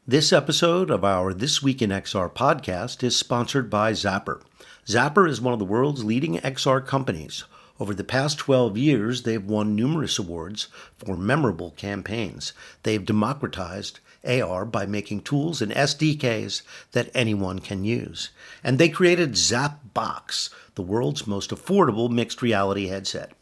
This episode of our This Week in XR podcast is sponsored by Zapper. Zapper is one of the world's leading XR companies. Over the past 12 years, they've won numerous awards for memorable campaigns. They've democratized AR by making tools and SDKs that anyone can use. And they created ZapBox, the world's most affordable mixed reality headset.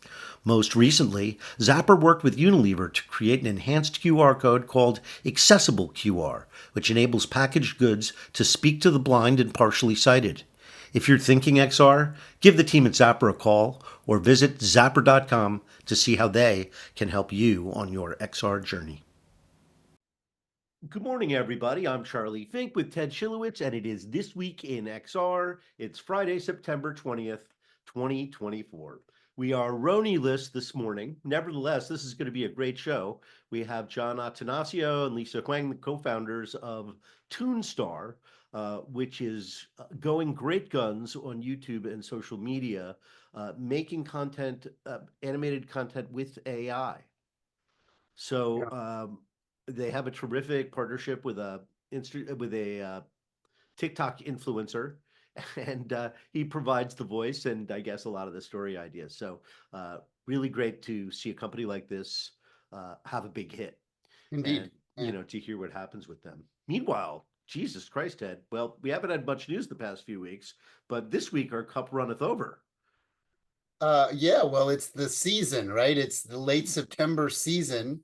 Most recently, Zapper worked with Unilever to create an enhanced QR code called Accessible QR, which enables packaged goods to speak to the blind and partially sighted. If you're thinking XR, give the team at Zapper a call or visit zapper.com to see how they can help you on your XR journey. Good morning, everybody. I'm Charlie Fink with Ted Schilowitz, and it is This Week in XR. It's Friday, September 20th, 2024. We are Roni-less this morning. Nevertheless, this is going to be a great show. We have John Attanassio and Luisa Huang, the co-founders of Toonstar, which is going great guns on YouTube and social media, making content, animated content with AI. So they have a terrific partnership with a TikTok influencer, and he provides the voice and I guess a lot of the story ideas. So really great to see a company like this have a big hit, Indeed. and to hear what happens with them. Meanwhile, Jesus Christ, Ted. Well, we haven't had much news the past few weeks, but this week our cup runneth over. Yeah, well, it's the season, right? It's the late September season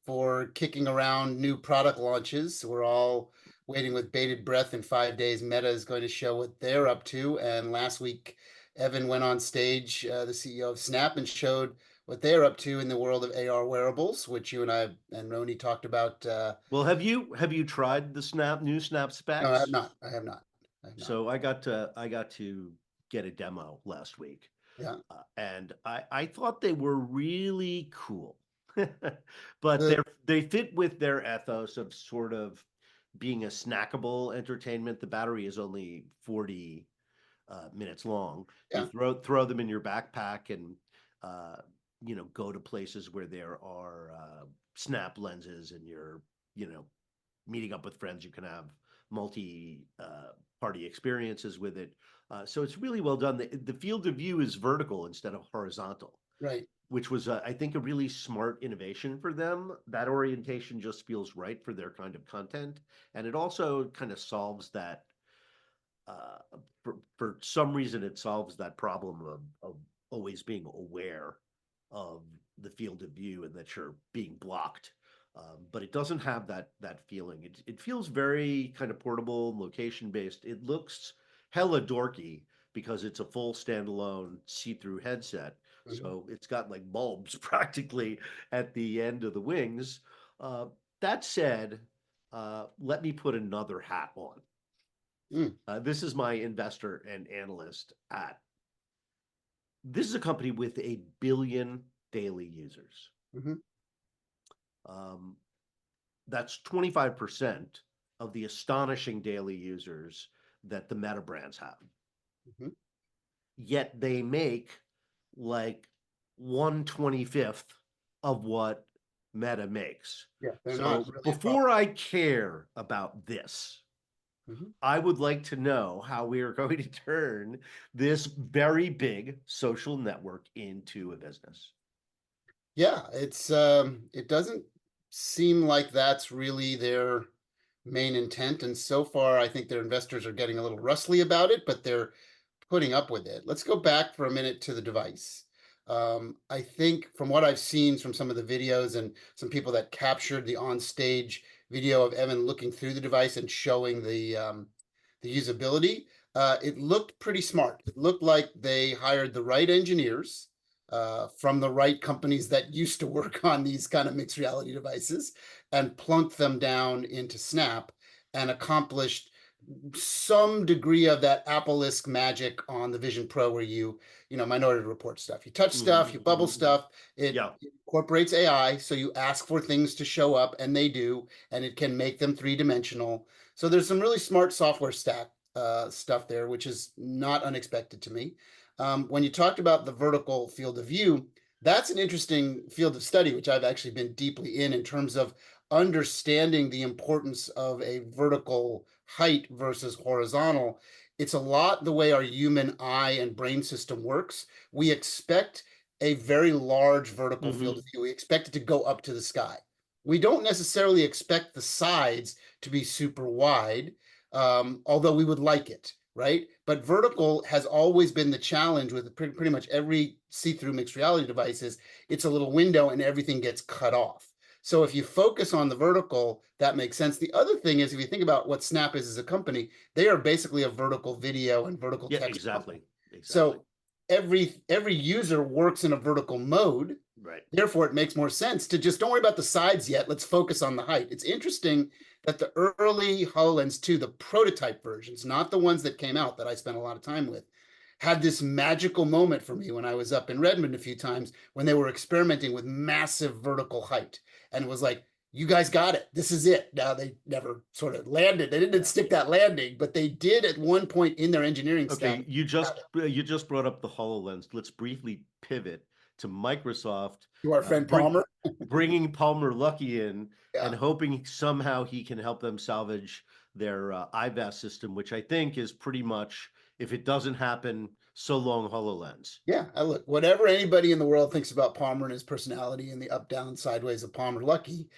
for kicking around new product launches. We're all waiting with bated breath. In 5 days, Meta is going to show what they're up to. And last week, Evan went on stage, the CEO of Snap, and showed what they're up to in the world of AR wearables, which you and I and Roni talked about. Well, have you tried the new Snap No, I have specs? not. I have not. I have not. So I got to get a demo last week, Yeah. and I thought they were really cool, but The, they fit with their ethos of sort of being a snackable entertainment. The battery is only 40 minutes long. You yeah. throw them in your backpack and uh, go to places where there are snap lenses, and you're meeting up with friends. You can have multi party experiences with it. So it's really well done. The field of view is vertical instead of horizontal, Right. which was, I think, a really smart innovation for them. That orientation just feels right for their kind of content. And it also kind of solves that, for some reason, it solves that problem of always being aware of the field of view and that you're being blocked. But it doesn't have that feeling. It feels very kind of portable, location based. It looks hella dorky because it's a full standalone see-through headset. Mhm. So it's got like bulbs practically at the end of the wings. Uh, that said, let me put another hat on. Mm. This is my investor and analyst at. This is a company with 1 billion daily users. Mhm. Um, that's 25% of the astonishing daily users that the Meta brands have. Mhm. Yet they make like 1/25th of what Meta makes. Yeah, they're not So really a problem. before I care about this, Mhm. I would like to know how we are going to turn this very big social network into a business. Yeah, it doesn't seem like that's really their main intent. And so far, I think their investors are getting a little rustly about it, but they're putting up with it. Let's go back for a minute to the device. I think from what I've seen from some of the videos and some people that captured the on-stage video of Evan looking through the device and showing the usability, it looked pretty smart. It looked like they hired the right engineers from the right companies that used to work on these kind of mixed reality devices and plunked them down into Snap and accomplished some degree of that Apple-esque magic on the Vision Pro where Minority Report stuff. You touch stuff, you bubble Mhm. stuff, it Yeah. incorporates AI, so you ask for things to show up and they do, and it can make them three-dimensional. So there's some really smart software stack stuff there, which is not unexpected to me. When you talked about the vertical field of view, that's an interesting field of study, which I've actually been deeply in terms of understanding the importance of a vertical height versus horizontal, it's a lot the way our human eye and brain system works. We expect a very large vertical field Hmm. of view. We expect it to go up to the sky. We don't necessarily expect the sides to be super wide, although we would like it, right? But vertical has always been the challenge with pretty much every see-through mixed reality device is it's a little window and everything gets cut off. So if you focus on the vertical, that makes sense. The other thing is, if you think about what Snap is as a company, they are basically a vertical video and vertical Yeah, text company. exactly. Exactly. So every user works in a vertical mode. Right. Therefore, it makes more sense to just don't worry about the sides yet. Let's focus on the height. It's interesting that the early HoloLens 2, the prototype versions, not the ones that came out that I spent a lot of time with, had this magical moment for me when I was up in Redmond a few times when they were experimenting with massive vertical height. And it was like, you guys got it. This is it. Now they never sort of landed. They didn't Yeah. stick that landing, but they did at one point in their engineering staff. Okay, you just brought up the HoloLens. Let's briefly pivot to Microsoft To our friend Palmer. bringing Palmer Luckey in and Yeah. hoping somehow he can help them salvage their IVAS system, which I think is pretty much, if it doesn't happen, so long HoloLens. Yeah, I look, whatever anybody in the world thinks about Palmer and his personality and the up, down, sideways of Palmer Luckey,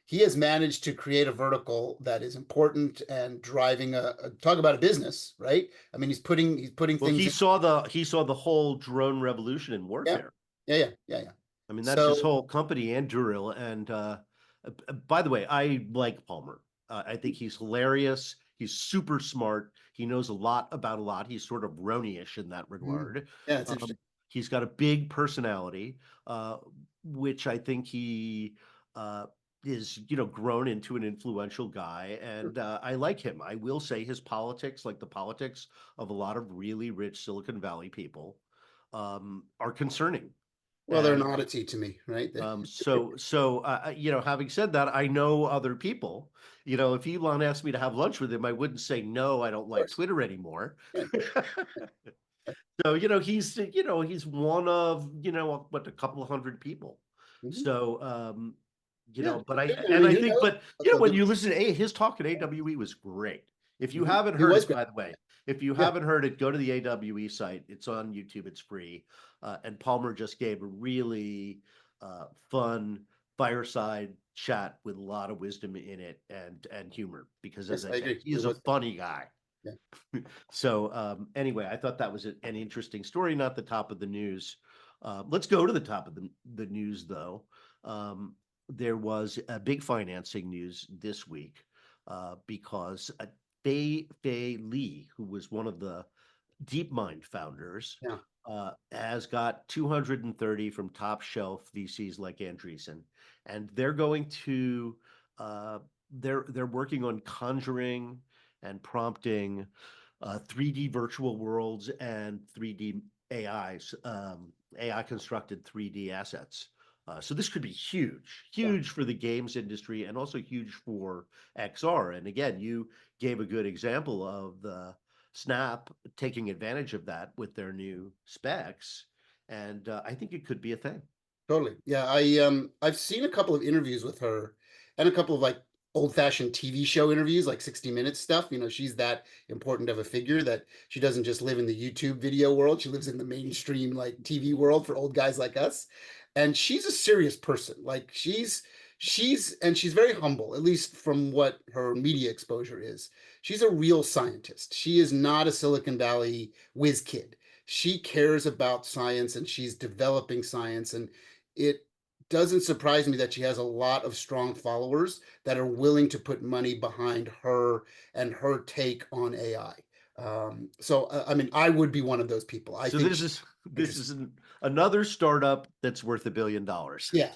he has managed to create a vertical that is important and driving a talk about a business, right? I mean, he's putting Well, things he in. saw the whole drone revolution in Yeah, warfare. yeah. I mean, that's his So, whole company, and Durrell. And by the way, I like Palmer. I think he's hilarious. He's super smart. He knows a lot about a lot. He's sort of Roni-ish in that mm, regard. yeah, it's interesting. Um, he's got a big personality, which I think he uh, is, grown into an influential guy. And I like him. I will say his politics, like the politics of a lot of really rich Silicon Valley people, are concerning. Well, they're an And oddity to me, right? Of having said that, I know other people. If Elon asked me to have lunch with him, I wouldn't say no, I don't like course. Twitter anymore. Yeah. So, he's one of, what, a couple of hundred people. Mhm. So, Yeah. but I mean, I who think, knows? but They'll when do. you listen to his talk at AWE was great. If you haven't He heard was it, great. by the way, if you Yeah. haven't heard it, go to the AWE site. It's on YouTube. It's free. And Palmer just gave a really fun fireside chat with a lot of wisdom in it and humor. Because, as Yes, I I said, agree. he It is a was. funny guy. Yeah. So anyway, I thought that was an interesting story, not the top of the news. Let's go to the top of the news, though. There was a big financing news this week because Fei Li, who was one of the DeepMind founders, Yeah. has got 230 from top shelf VCs like Andreessen, and they're going to they're working on conjuring and prompting 3D virtual worlds and 3D AIs, AI constructed 3D assets. So this could be huge, Yeah. huge for the games industry and also huge for XR. And again, you gave a good example of the Snap taking advantage of that with their new specs, and I think it could be a thing. Totally. Yeah, I've seen a couple of interviews with her and a couple of like old-fashioned TV show interviews, like 60 Minutes stuff. She's that important of a figure that she doesn't just live in the YouTube video world. She lives in the mainstream like TV world for old guys like us. And she's a serious person. Like she's very humble, at least from what her media exposure is. She's a real scientist. She is not a Silicon Valley whiz kid. She cares about science and she's developing science, and it doesn't surprise me that she has a lot of strong followers that are willing to put money behind her and her take on AI. I mean, I would be one of those people. I So think this she's is this interesting. is another startup that's worth $1 billion. Yeah.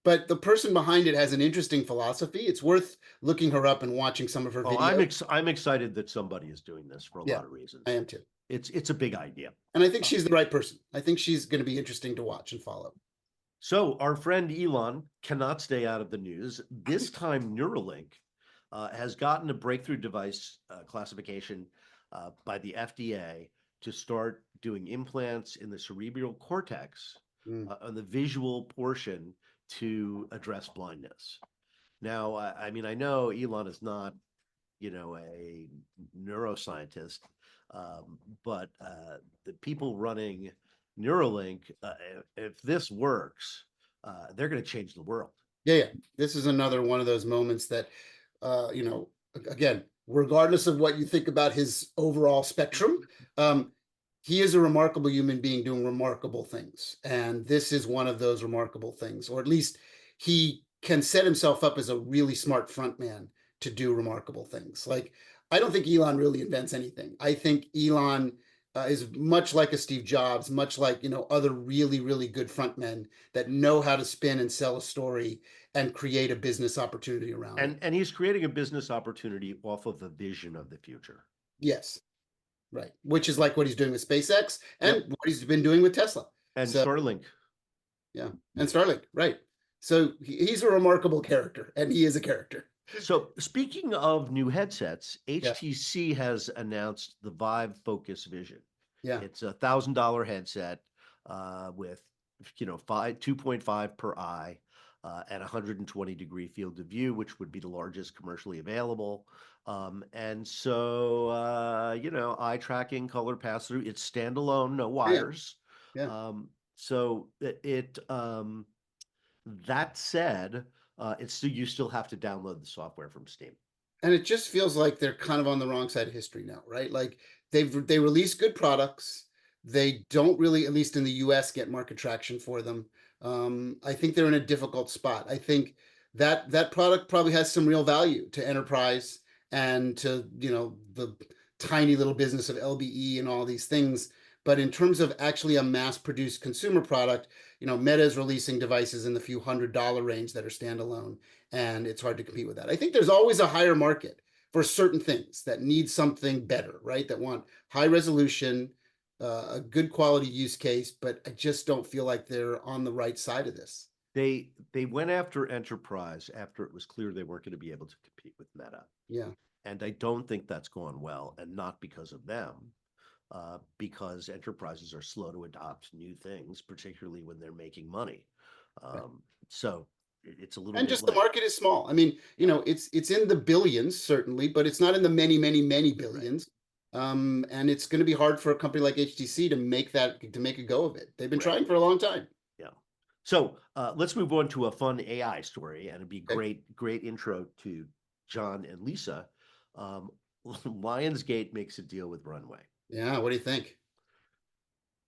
But the person behind it has an interesting philosophy. It's worth looking her up and watching some of her Oh, videos. I'm excited that somebody is doing this for a Yeah, lot of I reasons. am too. It's a big idea. And I think Uh, she's the right person. I think she's going to be interesting to watch and follow. So our friend Elon cannot stay out of the news. This time, Neuralink has gotten a breakthrough device classification by the FDA to start doing implants in the cerebral cortex Mm, on the visual portion to address blindness. Now, I mean, I know Elon is not, a neuroscientist, but the people running Neuralink, if this works, they're going to change the world. Yeah, yeah. This is another one of those moments that, again, regardless of what you think about his overall spectrum, um, he is a remarkable human being doing remarkable things. And this is one of those remarkable things, or at least he can set himself up as a really smart front man to do remarkable things. Like, I don't think Elon really invents anything. I think Elon is much like a Steve Jobs, much like, other really, really good front men that know how to spin and sell a story and create a business opportunity around it. And he's creating a business opportunity off of the vision of the future. Yes, right. Which is like what he's doing with SpaceX and Yep. what he's been doing with Tesla. And So, Starlink. yeah, and Starlink, right. So he's a remarkable character, and he is a character. So, speaking of new headsets, Yeah, HTC has announced the Vive Focus Vision. yeah, It's $1,000 headset with, 2.5 per eye at 120-degree field of view, which would be the largest commercially available. And so, eye tracking, color pass through. It's standalone, no yeah, wires. yeah. So that said, it's still you still have to download the software from Steam. And it just feels like they're kind of on the wrong side of history now, right? Like they release good products. They don't really, at least in the US, get market traction for them. I think they're in a difficult spot. I think that product probably has some real value to enterprise and to, the tiny little business of LBE and all these things. But in terms of actually a mass-produced consumer product, Meta is releasing devices in the few $100 range that are standalone, and it's hard to compete with that. I think there's always a higher market for certain things that need something better, right? That want high resolution, a good quality use case, but I just don't feel like they're on the right side of this. They went after enterprise after it was clear they weren't going to be able to compete with Meta. Yeah, And I don't think that's gone well, and not because of them, because enterprises are slow to adopt new things, particularly when they're making money. right. So it's a little And bit just the like, market is small. I mean, yeah, it's in the billions certainly, but it's not in the many, many, many right, billions. And it's going to be hard for a company like HTC to make a go of it. They've been right, trying for a long time. yeah. So let's move on to a fun AI story, and it'd be Okay. great intro to John and Lisa. Um, Lionsgate makes a deal with Runway. Yeah, what do you think?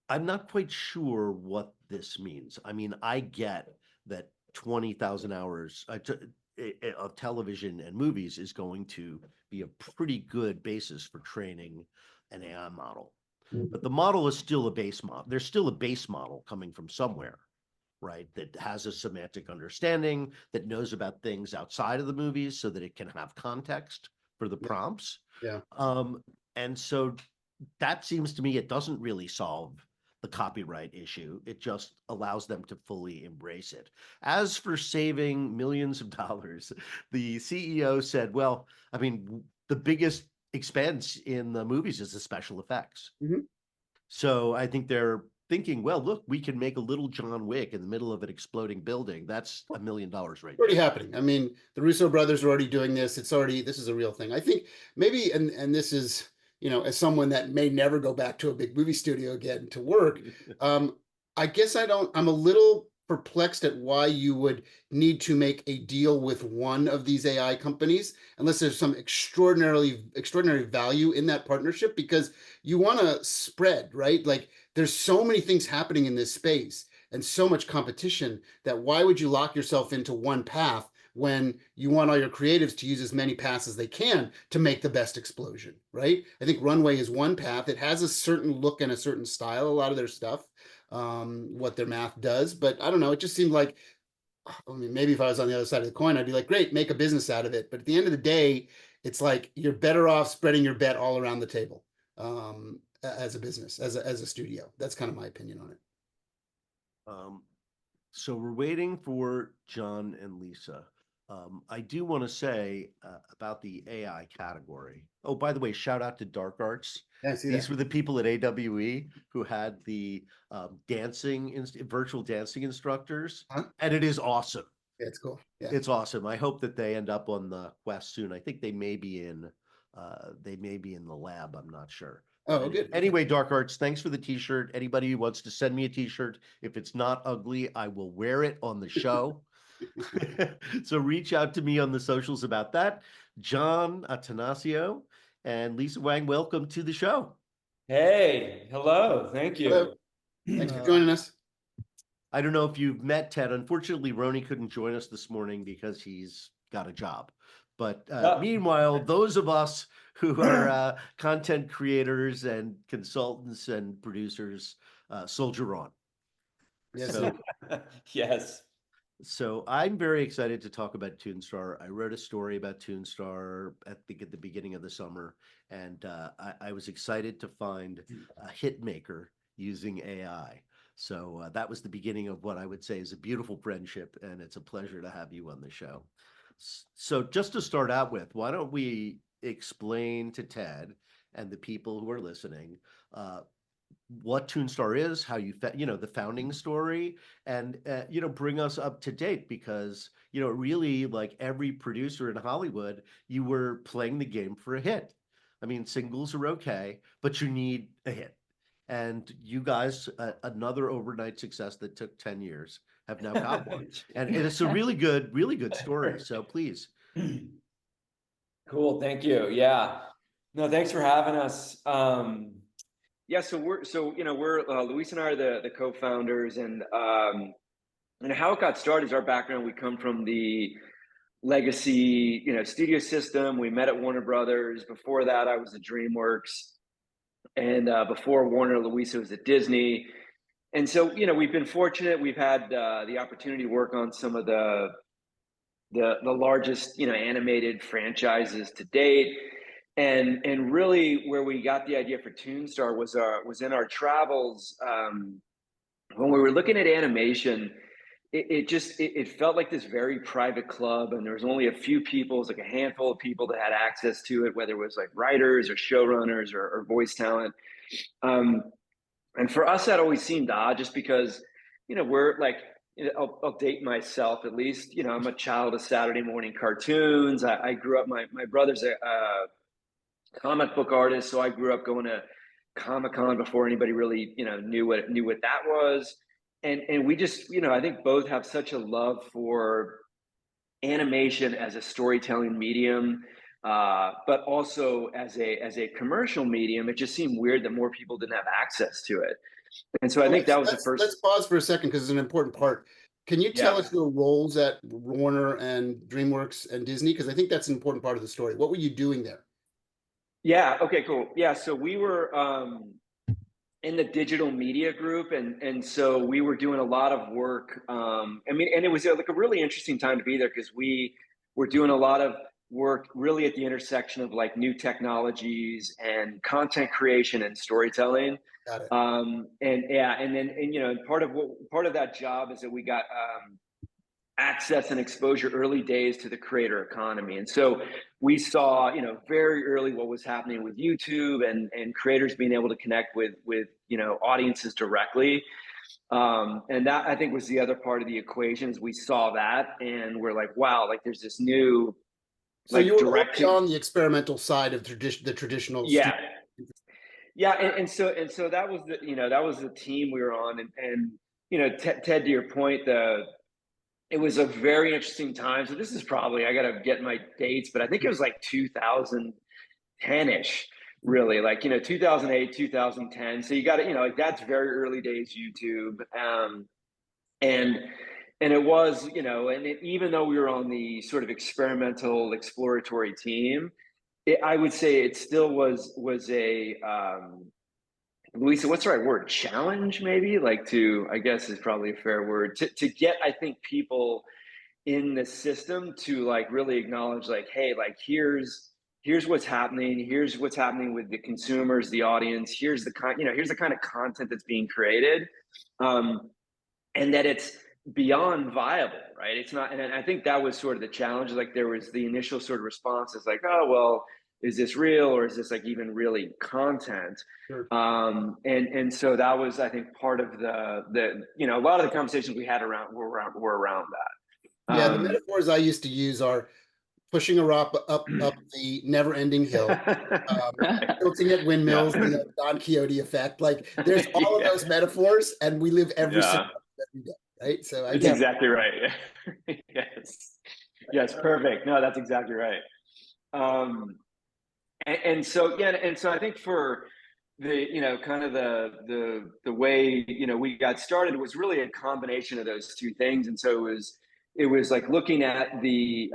I'm not quite sure what this means. I mean, I get that 20,000 hours of television and movies is going to be a pretty good basis for training an AI model. But the model is still a base model. There's still a base model coming from somewhere, right? That has a semantic understanding, that knows about things outside of the movies so that it can have context for the Yeah, prompts. yeah. And so that seems to me it doesn't really solve the copyright issue. It just allows them to fully embrace it. As for saving millions of dollars, the CEO said, well, I mean, the biggest expense in the movies is the special effects. Mhm. So I think they're thinking, well, look, we can make a little John Wick in the middle of an exploding building. That's $1 million right Already there. happening. I mean, the Russo brothers are already doing this. This is a real thing. I think maybe, and this is, as someone that may never go back to a big movie studio again to work, um, I guess I'm a little perplexed at why you would need to make a deal with one of these AI companies unless there's some extraordinary value in that partnership, because you want to spread, right? Like there's so many things happening in this space and so much competition that why would you lock yourself into one path when you want all your creatives to use as many paths as they can to make the best explosion, right? I think Runway is one path. It has a certain look and a certain style, a lot of their stuff, what their math does. But I don't know, it just seemed like, I mean, maybe if I was on the other side of the coin, I'd be like, great, make a business out of it. But at the end of the day, it's like you're better off spreading your bet all around the table, as a business, as a studio. That's kind of my opinion on it. Um, so we're waiting for John and Lisa. I do want to say about the AI category. Oh, by the way, shout out to Dark Arts. Yeah, I see These that. were the people at AWE who had the virtual dancing instructors, Huh? and it is awesome. Yeah, it's cool. Yeah. It's awesome. I hope that they end up on the Quest soon. I think they may be in the lab. I'm not sure. But Oh, good. Okay. anyway, Dark Arts, thanks for the t-shirt. Anybody who wants to send me a t-shirt, if it's not ugly, I will wear it on the show. So reach out to me on the socials about that. John Attanassio and Lisa Huang, welcome to the show. Hey, hello. Thank Hello. you. Thanks for Uh, joining us. I don't know if you've met Ted. Unfortunately, Roni couldn't join us this morning because he's got a job. But Oh. meanwhile, those of us who are content creators and consultants and producers soldier on. Yes, So, Yes. so I'm very excited to talk about Toonstar. I wrote a story about Toonstar at the beginning of the summer, and I was excited to find a hit maker using AI. So that was the beginning of what I would say is a beautiful friendship, and it's a pleasure to have you on the show. So just to start out with, why don't we explain to Ted and the people who are listening uh, what Toonstar is, how the founding story, and bring us up to date because really like every producer in Hollywood, you were playing the game for a hit. I mean, singles are okay, but you need a hit. And you guys, another overnight success that took 10 years, have now got one. And it's a really good story. So please. Cool. Thank you. Yeah. No, thanks for having us. Yeah, we're Luis and I are the co-founders, and how it got started is our background. We come from the legacy, studio system. We met at Warner Brothers. Before that, I was at DreamWorks, and before Warner, Luisa was at Disney. And so, we've been fortunate. We've had the opportunity to work on some of the largest, animated franchises to date. And really where we got the idea for Toonstar was in our travels. When we were looking at animation, it felt like this very private club, and there was only a few people, it was like a handful of people that had access to it, whether it was like writers or showrunners or voice talent. Um, and for us, that always seemed odd, just because, we're like, I'll date myself at least. I'm a child of Saturday morning cartoons. I grew up. My brother's a comic book artist, so I grew up going to Comic Con before anybody really knew what that was. And we just, I think both have such a love for animation as a storytelling medium, but also as a commercial medium. It just seemed weird that more people didn't have access to it. And so I Well, think that was the let's first. pause for a second because it's an important part. Can you tell Yeah. us your roles at Warner and DreamWorks and Disney? Because I think that's an important part of the story. What were you doing there? Yeah. Okay, cool. Yeah. So we were in the digital media group. And so we were doing a lot of work. And it was like a really interesting time to be there because we were doing a lot of work really at the intersection of like new technologies and content creation and storytelling. Got it. And yeah, and part of that job is that we got access and exposure early days to the creator economy. And so we saw, very early what was happening with YouTube and creators being able to connect with audiences directly. And that, I think, was the other part of the equation. Is we saw that and we're like, wow, like there's this new So you like were direct already to. on the experimental side of the traditional Yeah. studio. Yeah, and so that was the team we were on. And Ted, to your point, it was a very interesting time. So this is probably, I gotta get my dates, but I think it was like 2010-ish, really, like 2008, 2010. So you got to, like that's very early days YouTube. And it was, even though we were on the sort of experimental exploratory team, I would say it still was a Luisa, what's the right word? Challenge, maybe, like, to, I guess is probably a fair word, to get, I think, people in the system to like really acknowledge, like, hey, like here's what's happening. Here's what's happening with the consumers, the audience. Here's the kind of content that's being created, and that it's beyond viable, right? It's not. And I think that was sort of the challenge. Like there was the initial sort of responses, like, oh well, is this real, or is this like even really content? Sure. And so that was, I think, part of the a lot of the conversations we had were around that. Yeah, the metaphors I used to use are pushing a rock up the never-ending hill, tilting at windmills, Yeah. Don Quixote effect. Like there's all of Yeah. those metaphors, and we live every single Yeah. every day, right? So I That's get exactly right. Yes. Yes, perfect. No, that's exactly right. Um, and so yeah, and so I think for the kind of the way we got started was really a combination of those two things, and so it was like looking at the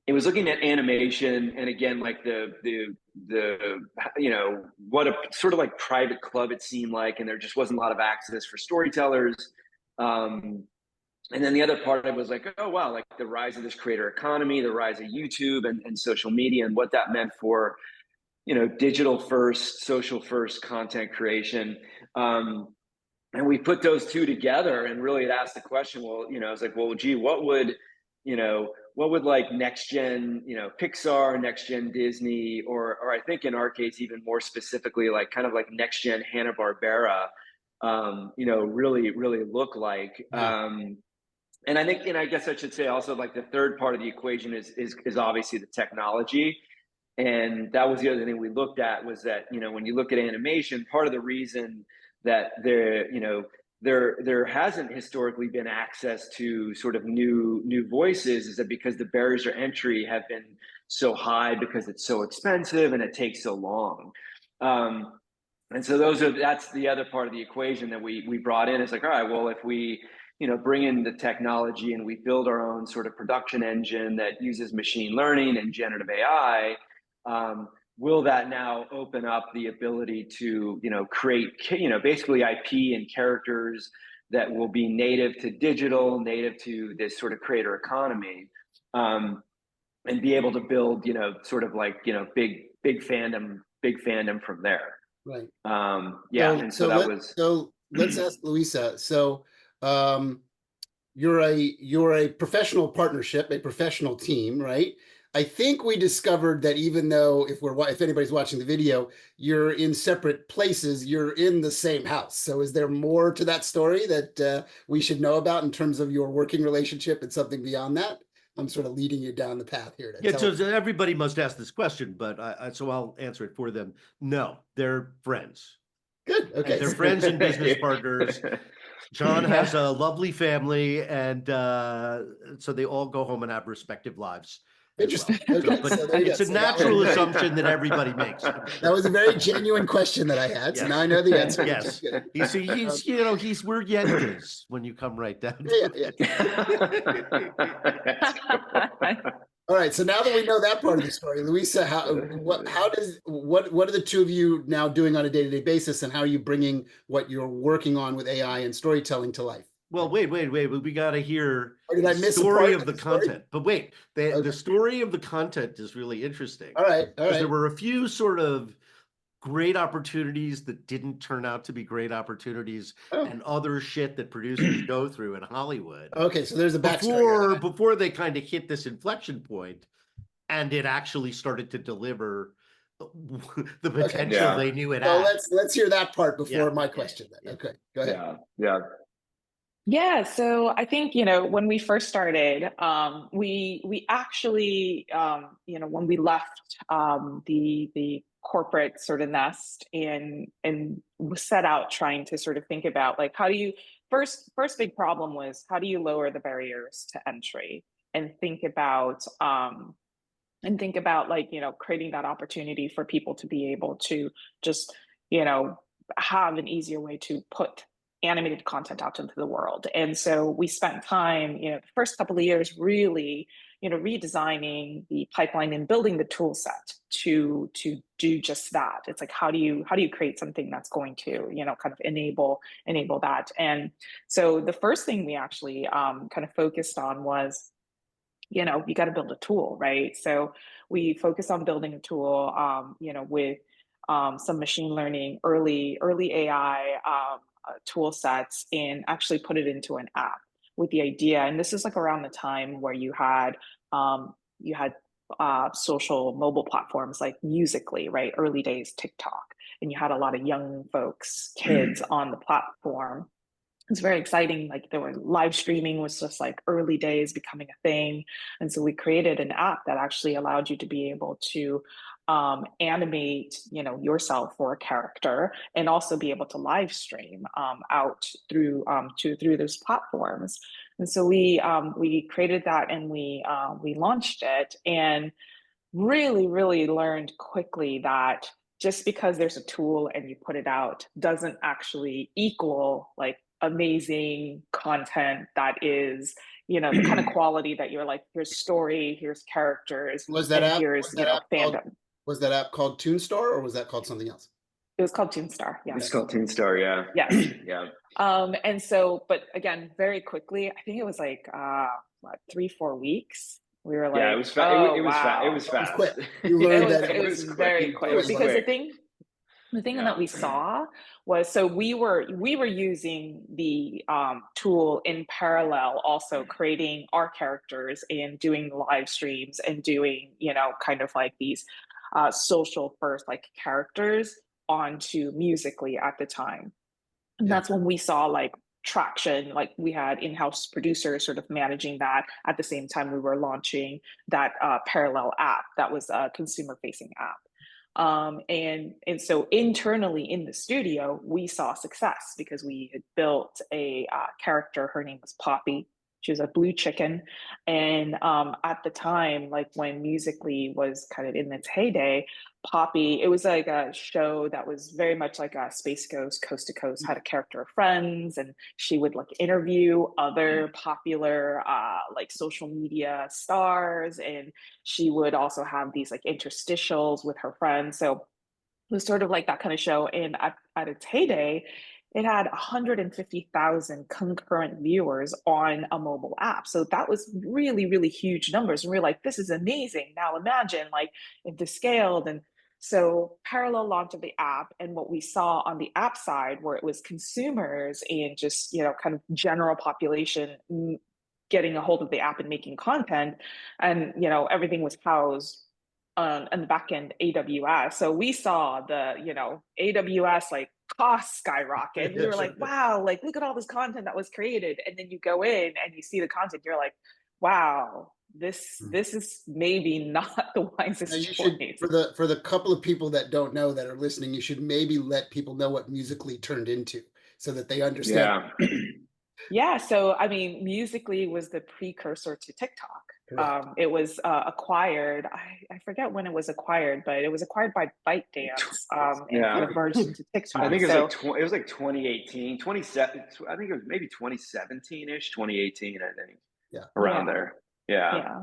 it was looking at animation, and again, like the what a sort of like private club it seemed like, and there just wasn't a lot of access for storytellers. Um, and then the other part of it was like, oh wow, like the rise of this creator economy, the rise of YouTube and social media, and what that meant for digital first, social first content creation. And we put those two together and really had asked the question, well, I was like, well, gee, what would like next gen, Pixar, next gen Disney, or I think in our case, even more specifically, like kind of like next gen Hanna-Barbera, really, really look like. yeah, And I think, and I guess I should say also, like the third part of the equation is obviously the technology. And that was the other thing we looked at, was that, when you look at animation, part of the reason that there hasn't historically been access to sort of new voices is that because the barriers to entry have been so high, because it's so expensive and it takes so long. And so that's the other part of the equation that we brought in. It's like, all right, well, if we bring in the technology and we build our own sort of production engine that uses machine learning and generative AI, will that now open up the ability to create basically IP and characters that will be native to digital, native to this sort of creator economy, and be able to build sort of like big fandom from there. right. Yeah, and so that was So let's ask Luisa. So um, you're a professional partnership, a professional team, right? I think we discovered that even though if anybody's watching the video, you're in separate places, you're in the same house. So is there more to that story that we should know about in terms of your working relationship and something beyond that? I'm sort of leading you down the path here to Yeah, tell. so everybody must ask this question, but so I'll answer it for them. No, they're friends. Good. Okay. They're friends and business partners. John has a lovely family, and so they all go home and have respective lives as well. Interesting. Okay. But So there you go. it's a So that was natural assumption that everybody makes. that was a very genuine question that I had. So now I know the answer. Which is Yes. good. We're Yentas when you come right down Yeah, to yeah. it. All right. So now that we know that part of the story, Luisa, what are the two of you now doing on a day-to-day basis, and how are you bringing what you're working on with AI and storytelling to life? Well, wait. We got to hear Or did the I miss a story part of the story? content. But wait, the Okay. story of the content is really interesting. All right. All Because there right. were a few sort of great opportunities that didn't turn out to be great opportunities, Oh, and other shit that producers go through in Hollywood okay. So there's a backstory. before they kind of hit this inflection point, and it actually started to deliver the potential Yeah. they knew it So had. let's hear that part Yeah. before my question then. Yeah. Okay. Go ahead. Yeah. Yeah, so I think, when we first started, we actually, when we left the corporate sort of nest and set out trying to sort of think about like how do you first big problem was how do you lower the barriers to entry and think about like, creating that opportunity for people to be able to just, have an easier way to put animated content out into the world. And so we spent time, the first couple of years really, redesigning the pipeline and building the tool set to do just that. It's like how do you create something that's going to, kind of enable that. And so the first thing we actually kind of focused on was you got to build a tool, right? So we focus on building a tool, with some machine learning, early AI tool sets, and actually put it into an app with the idea. And this is like around the time where you had social mobile platforms like Musically, right? Early days TikTok, and you had a lot of young folks, kids on the platform. It's very exciting. Like there were live streaming was just like early days becoming a thing. And so we created an app that actually allowed you to be able to animate, yourself for a character and also be able to live stream out through those platforms. And so we created that and we launched it and really learned quickly that just because there's a tool and you put it out doesn't actually equal like amazing content that is, the kind of quality that you're like, here's story, here's characters, Was that and app here's, fandom. was that app called Toonstar, or was that called something else? It was called Toonstar. Yes. It's called Toonstar. Yeah. Yes. Yeah. And so, but again, very quickly, I think it was like, 3-4 weeks. We were like, Yeah, it was fast. Oh, It was wow. It fast. was It was fast. quick. You learned that It was very quick. It was Because quick. the thing Yeah. that we saw was, so we were using the tool in parallel, also creating our characters and doing live streams and doing, kind of like these social first like characters onto Musically at the time. And Yeah. that's when we saw like traction. Like we had in-house producers sort of managing that at the same time we were launching that parallel app that was a consumer facing app. And so internally in the studio, we saw success because we had built a character. Her name was Poppy. She was a blue chicken. And at the time, like when Musically was kind of in its heyday, Poppy, it was like a show that was very much like a Space Ghost, Coast to Coast, had a character of friends, and she would like interview other popular like social media stars, and she would also have these like interstitials with her friends. So it was sort of like that kind of show. And at its heyday, it had 150,000 concurrent viewers on a mobile app. So that was really huge numbers. And we are like, this is amazing. Now imagine like if this scaled. And so parallel launch of the app, and what we saw on the app side, where it was consumers and just, kind of general population getting a hold of the app and making content, and everything was housed on the back end AWS. So we saw the AWS like cost skyrocket. We were like, wow, like look at all this content that was created. And then you go in and you see the content, you're like, wow, this is maybe not the wisest Now you choice. should, for the couple of people that don't know that are listening, you should maybe let people know what Musically turned into so that they understand. Yeah. Yeah, so I mean, Musically was the precursor to TikTok. It was acquired. I forget when it was acquired, but it was acquired by ByteDance and kind of merged into TikTok. I think it was So like it was like 2018, 27. I think it was maybe 2017-ish, 2018. I think. Yeah. Around there. Yeah. Yeah.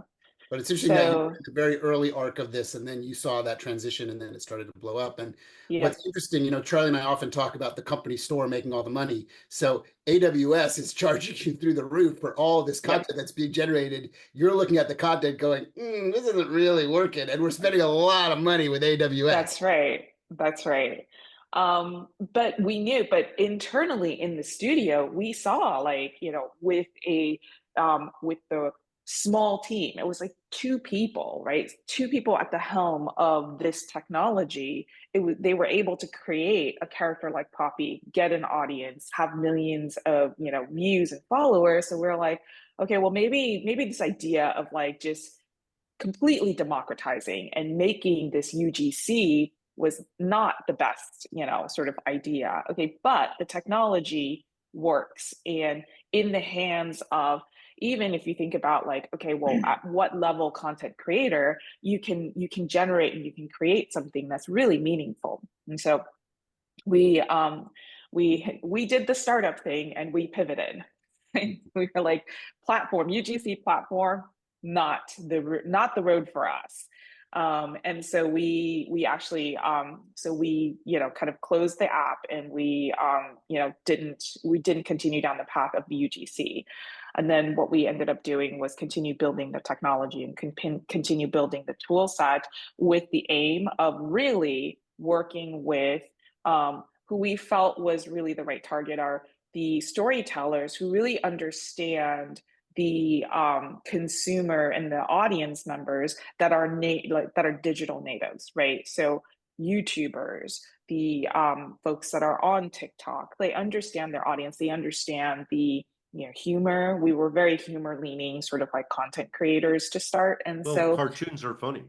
But it's interesting that you were So in the very early arc of this, and then you saw that transition, and then it started to blow up. And yeah, what's interesting, Charlie and I often talk about the company store making all the money. So AWS is charging you through the roof for all this content that's being generated. You're looking at the content going, this isn't really working, and we're spending a lot of money with AWS. That's right. That's right. But we knew, but internally in the studio, we saw like, with the small team, it was like 2 people, right? 2 people at the helm of this technology. They were able to create a character like Poppy, get an audience, have millions of, views and followers. So we're like, okay, well, maybe this idea of like just completely democratizing and making this UGC was not the best, sort of idea. Okay, but the technology works, and in the hands of, even if you think about like, okay, well, at what level content creator, you can generate and you can create something that's really meaningful. And so we did the startup thing and we pivoted. We were like, platform, UGC platform, not the road for us. And so we actually kind of closed the app, and we didn't continue down the path of the UGC. And then what we ended up doing was continue building the technology and continue building the tool set, with the aim of really working with who we felt was really the right target, are the storytellers who really understand the consumer and the audience members that are that are digital natives, right? So YouTubers, the folks that are on TikTok, they understand their audience. They understand the humor. We were very humor leaning, sort of like content creators to start, and Well, so cartoons are funny.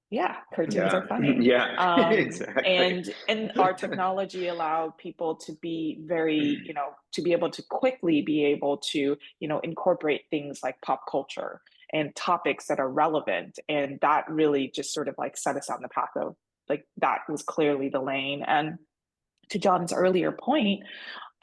yeah, cartoons Yeah. are funny. Yeah. Exactly. And our technology allowed people to be very, to be able to quickly be able to, incorporate things like pop culture and topics that are relevant. And that really just sort of like set us on the path of like that was clearly the lane. And to John's earlier point,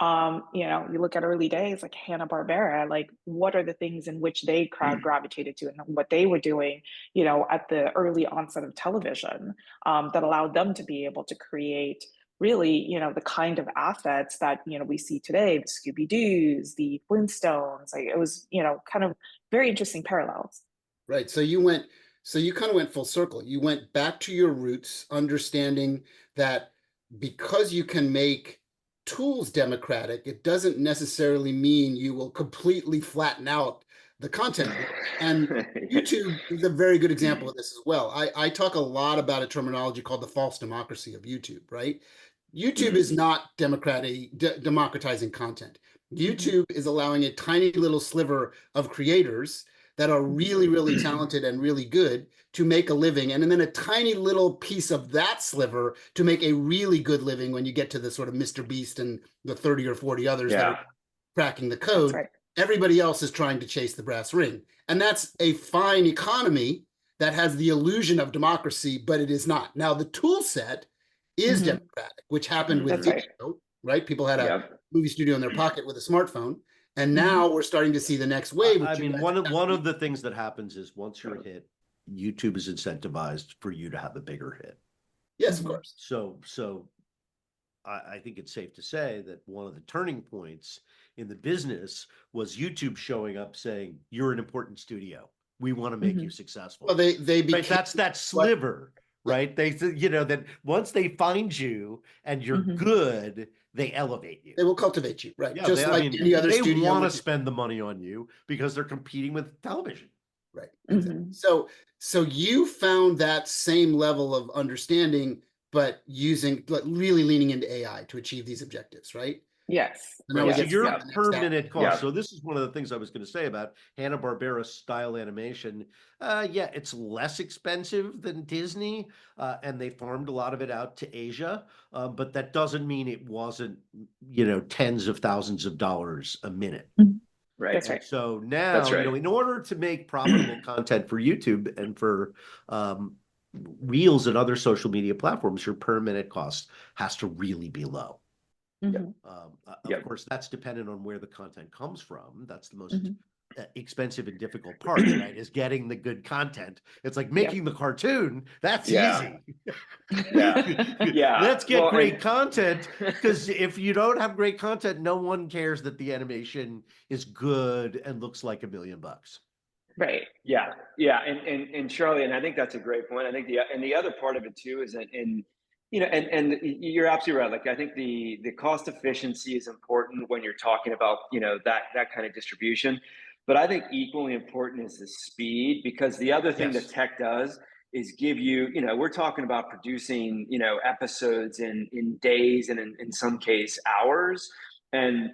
you look at early days like Hanna-Barbera, like what are the things in which they crowd gravitated to and what they were doing, at the early onset of television, that allowed them to be able to create really, the kind of assets that, we see today, the Scooby-Doos, the Flintstones. Like it was, kind of very interesting parallels. Right. So you kind of went full circle. You went back to your roots, understanding that because you can make tools democratic, it doesn't necessarily mean you will completely flatten out the content. And YouTube is a very good example of this as well. I talk a lot about a terminology called the false democracy of YouTube, right? YouTube is not democratizing content. YouTube is allowing a tiny little sliver of creators that are really, really talented and really good to make a living. And then a tiny little piece of that sliver to make a really good living when you get to the sort of Mr. Beast and the 30 or 40 others that are cracking the code. Right. Everybody else is trying to chase the brass ring. And that's a fine economy that has the illusion of democracy, but it is not. Now, the tool set is democratic, which happened with video, right? People had a movie studio in their pocket with a smartphone. And now we're starting to see the next wave. I mean, one of the things that happens is once you're a hit, YouTube is incentivized for you to have a bigger hit. Yes, of course. So I think it's safe to say that one of the turning points in the business was YouTube showing up saying, "You're an important studio. We want to make you successful." Well, they became, right? That's that sliver, right? They, that once they find you and you're good, they elevate you. They will cultivate you, right? Yeah, Just like any other studio. They want to spend the money on you because they're competing with television. Right. Exactly. So you found that same level of understanding, but really leaning into AI to achieve these objectives, right? Yes. And So your per minute cost. Yeah. So this is one of the things I was going to say about Hanna-Barbera style animation. Yeah, it's less expensive than Disney, and they farmed a lot of it out to Asia. But that doesn't mean it wasn't, tens of thousands of dollars a minute. Right. That's right. So now, in order to make profitable content for YouTube and for Reels and other social media platforms, your per minute cost has to really be low. Of course, that's dependent on where the content comes from. That's the most expensive and difficult part, right? Is getting the good content. It's like making the cartoon. That's easy. Let's get great content, because if you don't have great content, no one cares that the animation is good and looks like $1 million. Right. Yeah. And Charlie, and I think that's a great point. I think the other part of it too is that and you're absolutely right. Like I think the cost efficiency is important when you're talking about that kind of distribution, but I think equally important is the speed, because the other thing that tech does is give you, we're talking about producing episodes in days and in some case hours, and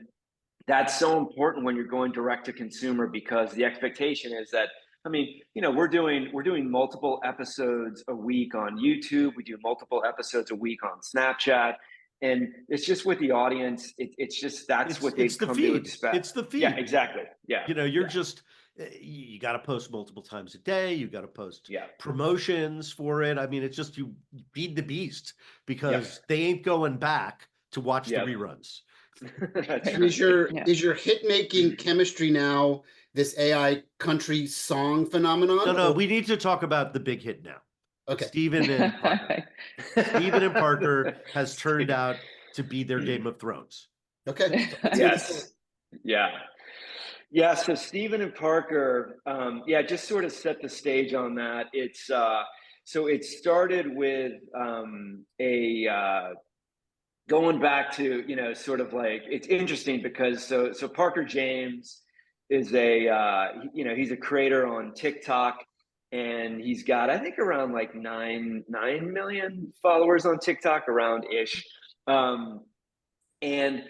that's so important when you're going direct to consumer, because the expectation is that, I mean, we're doing multiple episodes a week on YouTube. We do multiple episodes a week on Snapchat, and it's just with the audience. It's just what they've come to expect. It's the feed. Yeah, exactly. Yeah, you got to post multiple times a day. You got to post promotions for it. I mean, it's just you feed the beast, because they ain't going back to watch the reruns. Is your hit making chemistry now this AI country song phenomenon? No, we need to talk about the big hit now. Okay. Stephen and Parker. Stephen and Parker has turned out to be their Game of Thrones. Okay. Yes. Yeah. So Stephen and Parker, just sort of set the stage on that. It's so it started with going back to, sort of like, it's interesting because so Parker James is he's a creator on TikTok. and he's got, I think, around like 9 million followers on TikTok, around ish. And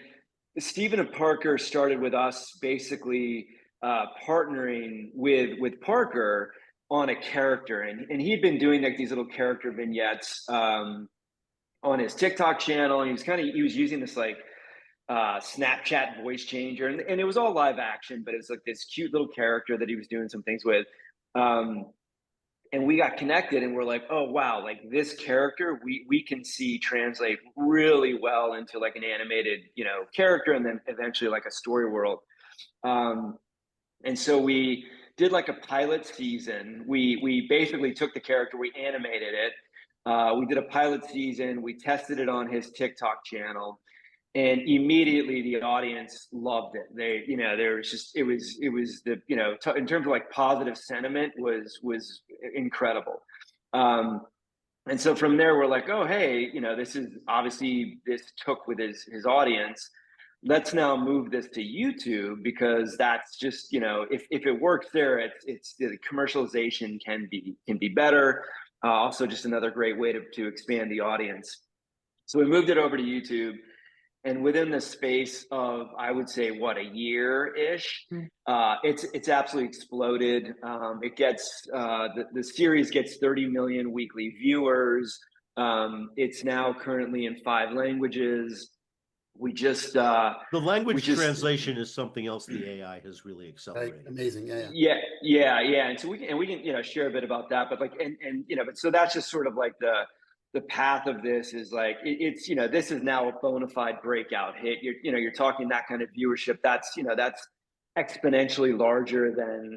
Stephen and Parker started with us basically partnering with Parker on a character, and he'd been doing like these little character vignettes on his TikTok channel, and he was using this like Snapchat voice changer, and it was all live action, but it was like this cute little character that he was doing some things with. And we got connected, and we're like, oh wow, like this character we can see translate really well into like an animated, character, and then eventually like a story world. And so we did like a pilot season. We basically took the character, we animated it. We did a pilot season. We tested it on his TikTok channel, and immediately the audience loved it. There was just it was the in terms of like positive sentiment was incredible. And so from there we're like, oh hey, this is obviously, this took with his audience. Let's now move this to YouTube, because that's just, if it works there, it's the commercialization can be better. Also just another great way to expand the audience. So we moved it over to YouTube, and within the space of, I would say, what, a year-ish, it's absolutely exploded. It gets the series gets 30 million weekly viewers. It's now currently in 5 languages. We just The language translation is something else the AI has really accelerated. Right. Amazing. Yeah. And so we can share a bit about that, but like, and but so that's just sort of like the path of this is like, it's this is now a bona fide breakout hit. You're talking that kind of viewership. That's exponentially larger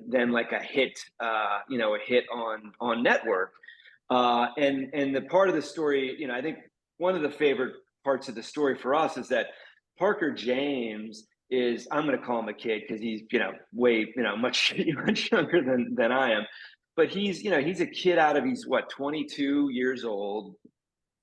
than like a hit, a hit on network. And the part of the story, I think one of the favorite parts of the story for us is that Parker James is, I'm going to call him a kid because he's, way, much younger than I am. But he's a kid he's what, 22 years old.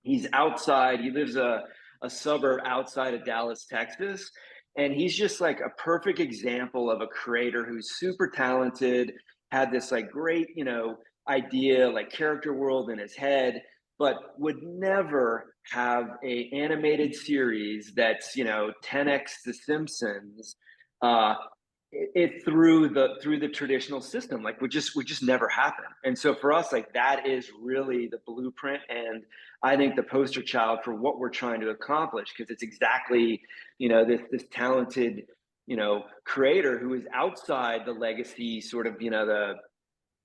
He's outside. He lives a suburb outside of Dallas, Texas. And he's just like a perfect example of a creator who's super talented, had this like great, idea, like character world in his head, but would never have a animated series that's 10x The Simpsons, it through the traditional system, like would just never happen. And so for us, like, that is really the blueprint, and I think the poster child for what we're trying to accomplish, because it's exactly this talented creator who is outside the legacy sort of the,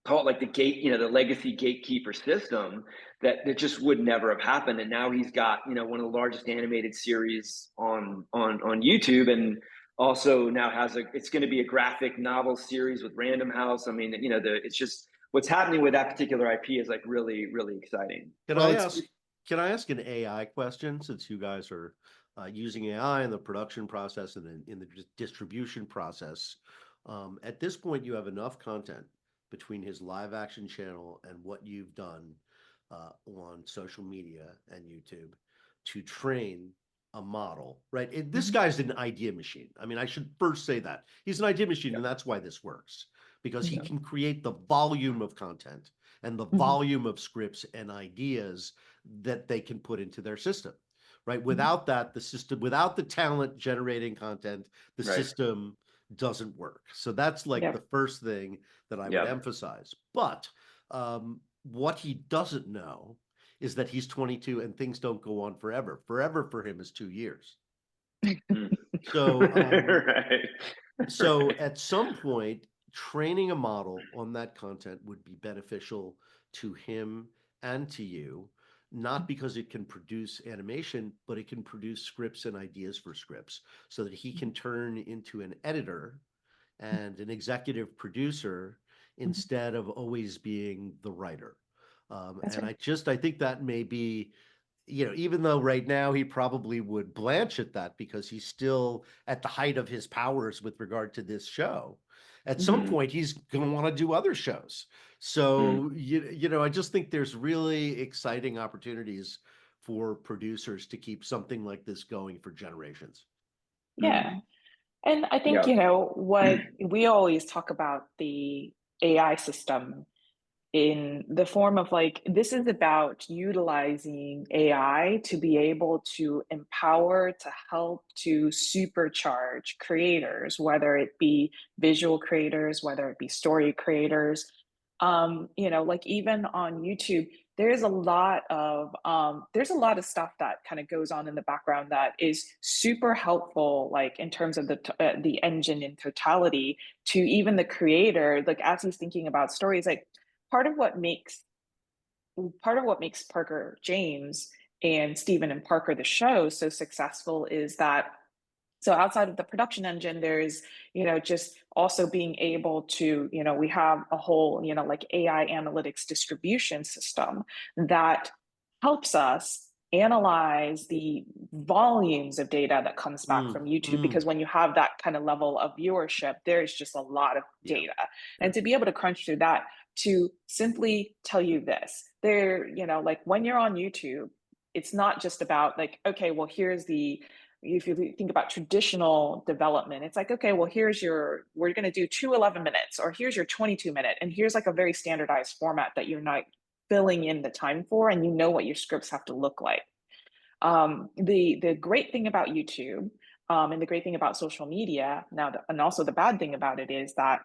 call it like the gate, the legacy gatekeeper system that just would never have happened. And now he's got, one of the largest animated series on YouTube, and also now has it's going to be a graphic novel series with Random House. I mean, it's just, what's happening with that particular IP is like really, really exciting. Can I ask an AI question, since you guys are using AI in the production process and in the distribution process? At this point, you have enough content between his live action channel and what you've done on social media and YouTube to train a model, right? This guy's an idea machine. I mean, I should first say that he's an idea machine, and that's why this works, because he can create the volume of content and the volume of scripts and ideas that they can put into their system, right? Without that, without the talent generating content, the system doesn't work. So that's like the first thing that I would emphasize. But what he doesn't know is that he's 22 and things don't go on forever. Forever for him is 2 years. So, so at some point, training a model on that content would be beneficial to him and to you, not because it can produce animation, but it can produce scripts and ideas for scripts, so that he can turn into an editor and an executive producer instead of always being the writer. And I think that may be, even though right now he probably would blanch at that because he's still at the height of his powers with regard to this show, at some point he's going to want to do other shows. So, I just think there's really exciting opportunities for producers to keep something like this going for generations. Yeah. And I think, what we always talk about, the AI system in the form of like, this is about utilizing AI to be able to empower, to help, to supercharge creators, whether it be visual creators, whether it be story creators. You know, like even on YouTube, there's a lot of stuff that kind of goes on in the background that is super helpful, like in terms of the engine in totality, to even the creator, like as he's thinking about stories, like part of what makes Parker James and Stephen and Parker the show so successful is that, so outside of the production engine, there's, you know, just also being able to, you know, we have a whole, you know, like AI analytics distribution system that helps us analyze the volumes of data that comes back from YouTube, because when you have that kind of level of viewership, there's just a lot of data. And to be able to crunch through that, to simply tell you this, there, you know, like when you're on YouTube, it's not just about like, okay, well, here's the, if you think about traditional development, it's like, okay, well, we're going to do 2 11 minutes, or here's your 22-minute, and here's like a very standardized format that you're not filling in the time for, and you know what your scripts have to look like. The great thing about YouTube, and the great thing about social media now, and also the bad thing about it is that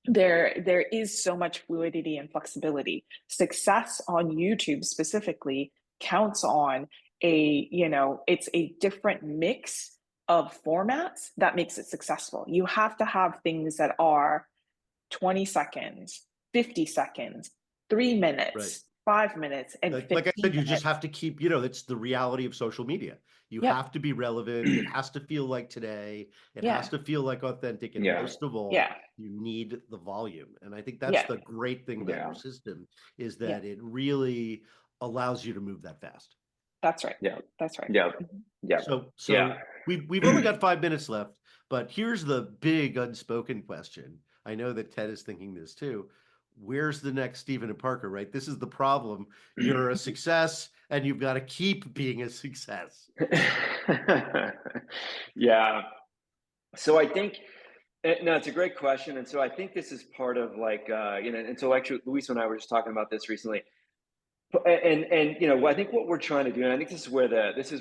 there is so much fluidity and flexibility. Success on YouTube specifically counts on it's a different mix of formats that makes it successful. You have to have things that are 20 seconds, 50 seconds, 3 minutes, Right. 5 minutes, and like I 15 said, you just minutes. have to keep, you know, it's the reality of social media. You Yep. have to be relevant. It has to feel like today. It Yeah. has to feel like authentic. And Yeah. most of all, Yeah. you need the volume. And I think that's Yeah. the great thing about Yeah. your system, is that it really allows you to move that fast. That's right. Yeah. That's right. Yeah. Mhm. Yeah. So Yeah. we've only got 5 minutes left, but here's the big unspoken question. I know that Ted is thinking this too. Where's the next Stephen and Parker, right? This is the problem. You're a success and you've got to keep being a success. Yeah. So I think, no, it's a great question. And so I think this is part of like, and so actually Luisa and I were just talking about this recently. And you know, I think what we're trying to do, and I think this is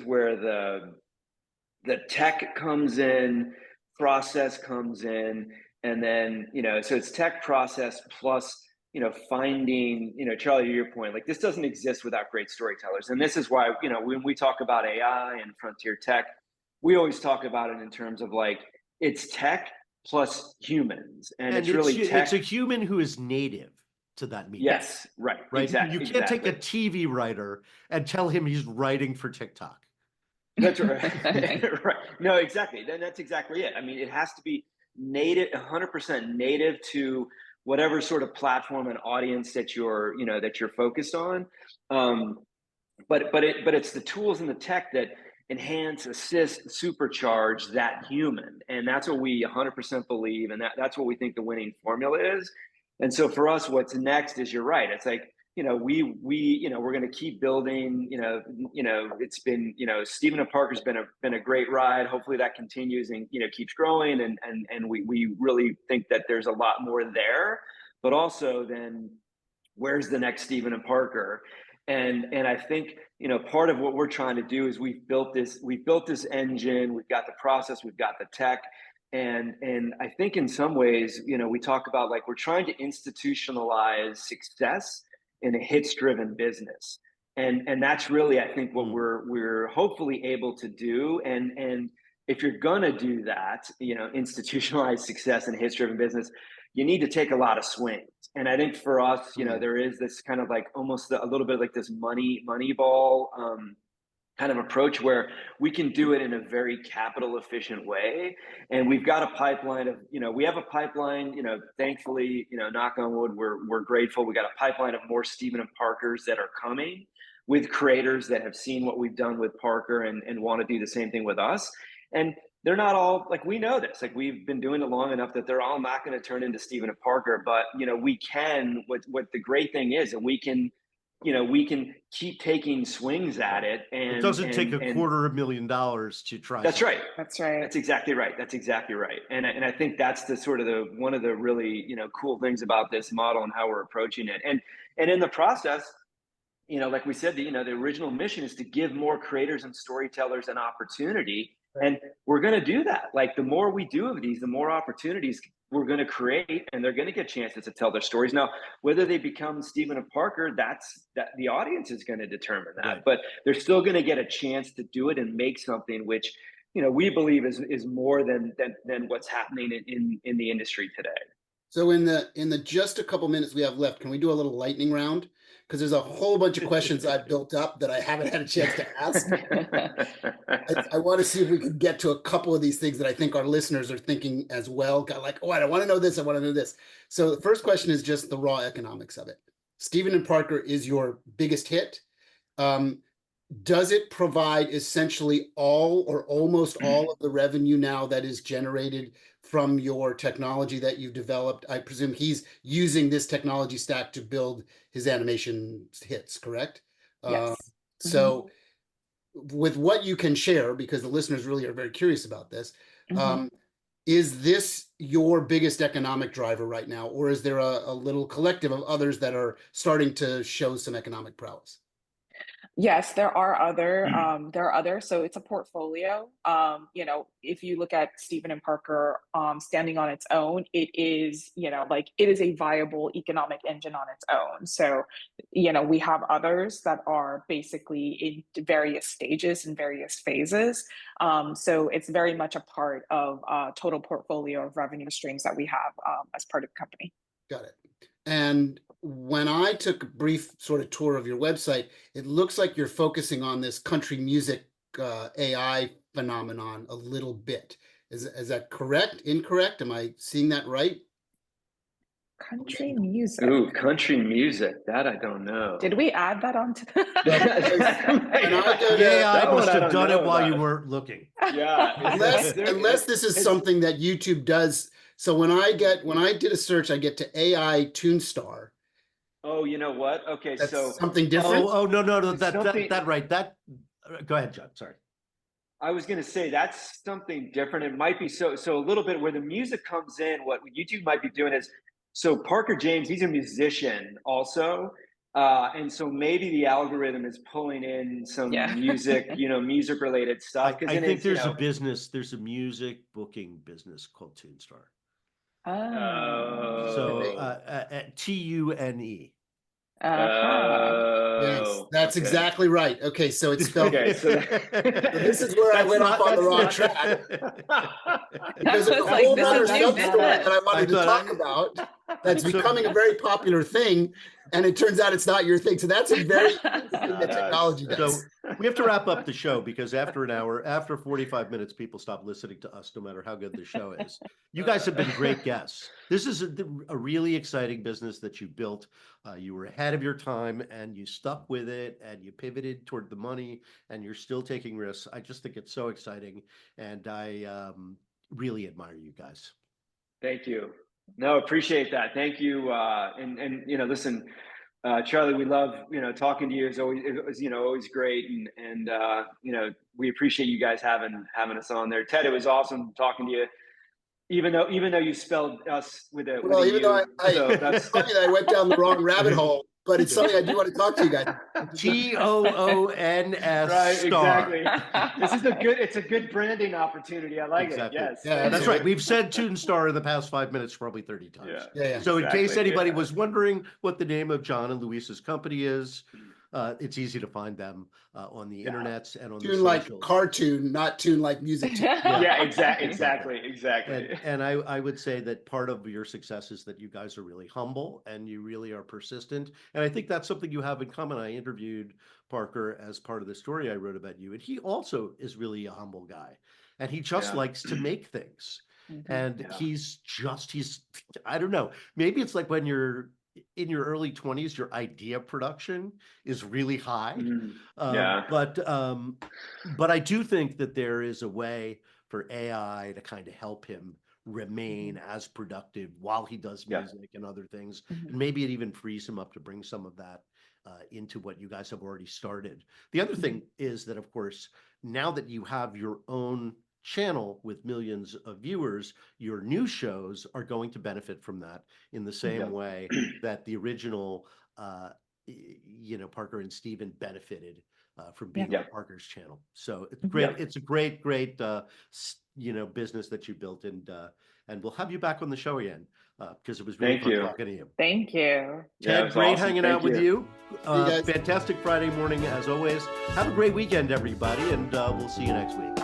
where the tech comes in, process comes in, and then, you know, so it's tech, process plus, you know, finding, you know, Charlie, to your point, like this doesn't exist without great storytellers. And this is why, you know, when we talk about AI and frontier tech, we always talk about it in terms of like, it's tech plus humans. And And it's really it's a tech. human who is native to that medium. Yes, right. Right. You can't take Exactly. a TV writer and tell him he's writing for TikTok. That's right. Right. No, exactly. Then that's exactly it. I mean, it has to be native, 100% native to whatever sort of platform and audience that you're focused on. But it's the tools and the tech that enhance, assist, supercharge that human, and that's what we 100% believe, and that's what we think the winning formula is. And so for us, what's next is, you're right. It's like, you know, we're going to keep building. It's been, Stephen and Parker's been a great ride. Hopefully that continues and, you know, keeps growing, and we really think that there's a lot more there. But also then, where's the next Stephen and Parker? And I think, you know, part of what we're trying to do is we've built this engine, we've got the process, we've got the tech. And I think in some ways, you know, we talk about like, we're trying to institutionalize success in a hits driven business. And that's really, I think, what we're hopefully able to do. And if you're gonna do that, you know, institutionalize success in a hits driven business, you need to take a lot of swings. And I think for us, you know, there is this kind of like almost a little bit like this money ball kind of approach, where we can do it in a very capital efficient way. And we've got a pipeline of, you know, we have a pipeline, you know, thankfully, you know, knock on wood, we're grateful. We got a pipeline of more Stephen and Parkers that are coming, with creators that have seen what we've done with Parker and want to do the same thing with us. And they're not all, like, we know this, like, we've been doing it long enough that they're all not going to turn into Stephen and Parker. But, you know, we can, what the great thing is, and we can we can keep taking swings at it. And it doesn't take and $250,000 to try. That's something. right. That's right. That's exactly right. That's exactly right. And I think that's the sort of one of the really, cool things about this model and how we're approaching it. And in the process, like we said, the original mission is to give more creators and storytellers an opportunity. And we're going to do that. Like, the more we do of these, the more opportunities we're going to create, and they're going to get chances to tell their stories. Now, whether they become Stephen and Parker, that the audience is going to determine that. Right. But they're still going to get a chance to do it and make something which, we believe is more than what's happening in the industry today. So in the just a couple minutes we have left, can we do a little lightning round? Because there's a whole bunch of questions I've built up that I haven't had a chance to ask. I want to see if we can get to a couple of these things that I think our listeners are thinking as well. Got like, oh, I want to know this. I want to know this. So the first question is just the raw economics of it. Stephen and Parker is your biggest hit. Does it provide essentially all or almost all of the revenue now that is generated from your technology that you've developed? I presume he's using this technology stack to build his animation hits, correct? Yes. So with what you can share, because the listeners really are very curious about this, is this your biggest economic driver right now, or is there a little collective of others that are starting to show some economic prowess? Yes, there are other. So it's a portfolio. If you look at Stephen and Parker standing on its own, it is, it is a viable economic engine on its own. So, we have others that are basically in various stages and various phases. So it's very much a part of a total portfolio of revenue streams that we have as part of the company. Got it. And when I took a brief sort of tour of your website, it looks like you're focusing on this country music AI phenomenon a little bit. Is that correct? Incorrect? Am I seeing that right? Country music. Ooh, country music. That I don't know. Did we add that onto I must have done it while you weren't looking. Yeah. Unless this is something that YouTube does. So when I did a search, I get to AI Toonstar. Oh, you know what? Okay, That's so something different. Oh no, that right. That go ahead, John. Sorry. I was going to say that's something different. It might be so a little bit where the music comes in. What YouTube might be doing is, so Parker James, he's a musician also. And so maybe the algorithm is pulling in some music, music related stuff. I think there's a music booking business called Toonstar. Oh. So TUNE. Yes, that's exactly right. Okay, so it's spelled. So this is where I went off on the wrong track. Because there's a whole other substory that I wanted to talk about that's becoming a very popular thing, and it turns out it's not your thing. So that's a very interesting that technology does. So we have to wrap up the show because after 45 minutes, people stop listening to us, no matter how good the show is. You guys have been great guests. This is a really exciting business that you built. You were ahead of your time and you stuck with it and you pivoted toward the money and you're still taking risks. I just think it's so exciting. And I really admire you guys. Thank you. No, appreciate that. Thank you. And listen, Charlie, we love, talking to you. It was always great. And we appreciate you guys having us on there. Ted, it was awesome talking to you. Even though you spelled us with a though it's funny that I went down the wrong rabbit hole, but it's something I do want to talk to you guys. TOONS. Right, star. Exactly. It's a good branding opportunity. I like it. Yes. Yeah, that's right. We've said Toonstar in the past 5 minutes probably 30 times. Yeah. So in case anybody was wondering what the name of John and Luisa's company is, it's easy to find them on the internets and on the socials. Like cartoon, not tune like music. Exactly. And I would say that part of your success is that you guys are really humble and you really are persistent. And I think that's something you have in common. I interviewed Parker as part of the story I wrote about you, and he also is really a humble guy, and he just likes to make things. And he's I don't know, maybe it's like when you're in your early 20s, your idea production is really high. But I do think that there is a way for AI to kind of help him remain as productive while he does music and other things. And maybe it even frees him up to bring some of that into what you guys have already started. The other thing is that, of course, now that you have your own channel with millions of viewers, your new shows are going to benefit from that in the same way that the original, Parker and Steven benefited from being on Parker's channel. So it's great. It's a great business that you built, and we'll have you back on the show again because it was really fun talking to you. Thank you. Ted, great awesome. hanging Thank out with you. guys. Fantastic Friday morning as always. Have a great weekend, everybody, and we'll see you next week.